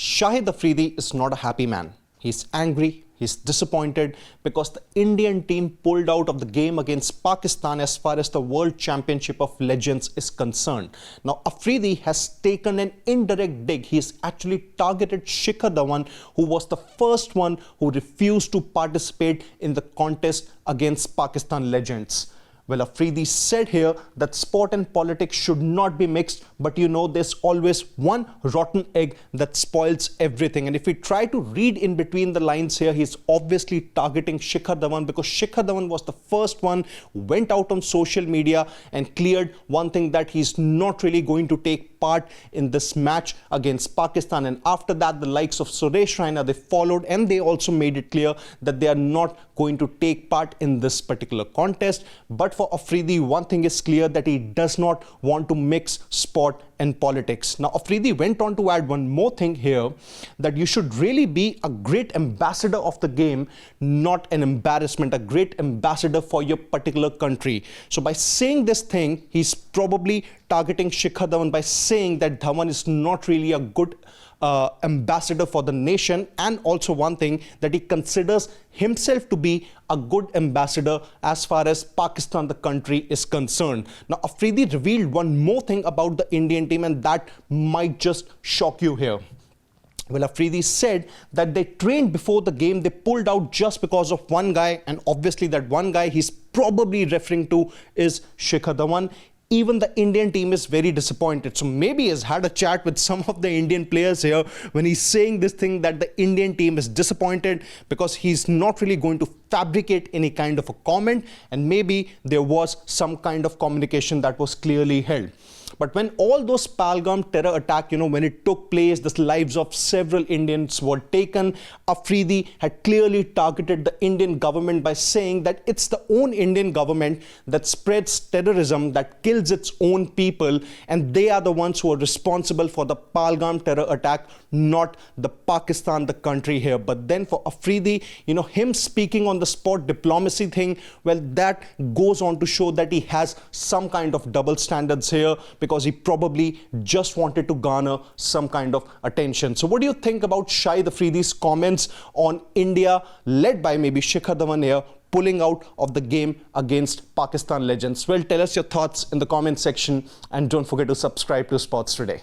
Shahid Afridi is not a happy man. He's angry, he's disappointed because the Indian team pulled out of the game against Pakistan as far as the World Championship of Legends is concerned. Now, Afridi has taken an indirect dig. He's actually targeted Shikhar Dhawan, who was the first one who refused to participate in the contest against Pakistan Legends. Well, Afridi said here that sport and politics should not be mixed, but you know, there's always one rotten egg that spoils everything. And if we try to read in between the lines here, he's obviously targeting Shikhar Dhawan because Shikhar Dhawan was the first one who went out on social media and cleared one thing, that he's not really going to take part in this match against Pakistan. And after that, the likes of Suresh Raina, they followed and they also made it clear that they are not going to take part in this particular contest. But for Afridi, one thing is clear, that he does not want to mix sport and politics. Now, Afridi went on to add one more thing here, that you should really be a great ambassador of the game, not an embarrassment, a great ambassador for your particular country. So by saying this thing, he's probably targeting Shikhar Dhawan by saying that Dhawan is not really a good ambassador for the nation, and also one thing, that he considers himself to be a good ambassador as far as Pakistan, the country, is concerned. Now, Afridi revealed one more thing about the Indian team, and that might just shock you here. Well, Afridi said that they trained before the game, they pulled out just because of one guy, and obviously that one guy he's probably referring to is Shikhar Dhawan. Even the Indian team is very disappointed. So maybe he has had a chat with some of the Indian players here when he's saying this thing, that the Indian team is disappointed because he's not really going to fabricate any kind of a comment, and maybe there was some kind of communication that was clearly held. But when all those Pahalgam terror attack, when it took place, the lives of several Indians were taken. Afridi had clearly targeted the Indian government by saying that it's the own Indian government that spreads terrorism, that kills its own people, and they are the ones who are responsible for the Pahalgam terror attack, not the Pakistan, the country here. But then for Afridi, him speaking on the sport diplomacy thing, well, that goes on to show that he has some kind of double standards here, because he probably just wanted to garner some kind of attention. So what do you think about Shahid Afridi's comments on India, led by maybe Shikhar Dhawan here, pulling out of the game against Pakistan Legends? Well, tell us your thoughts in the comment section, and don't forget to subscribe to Sports Today.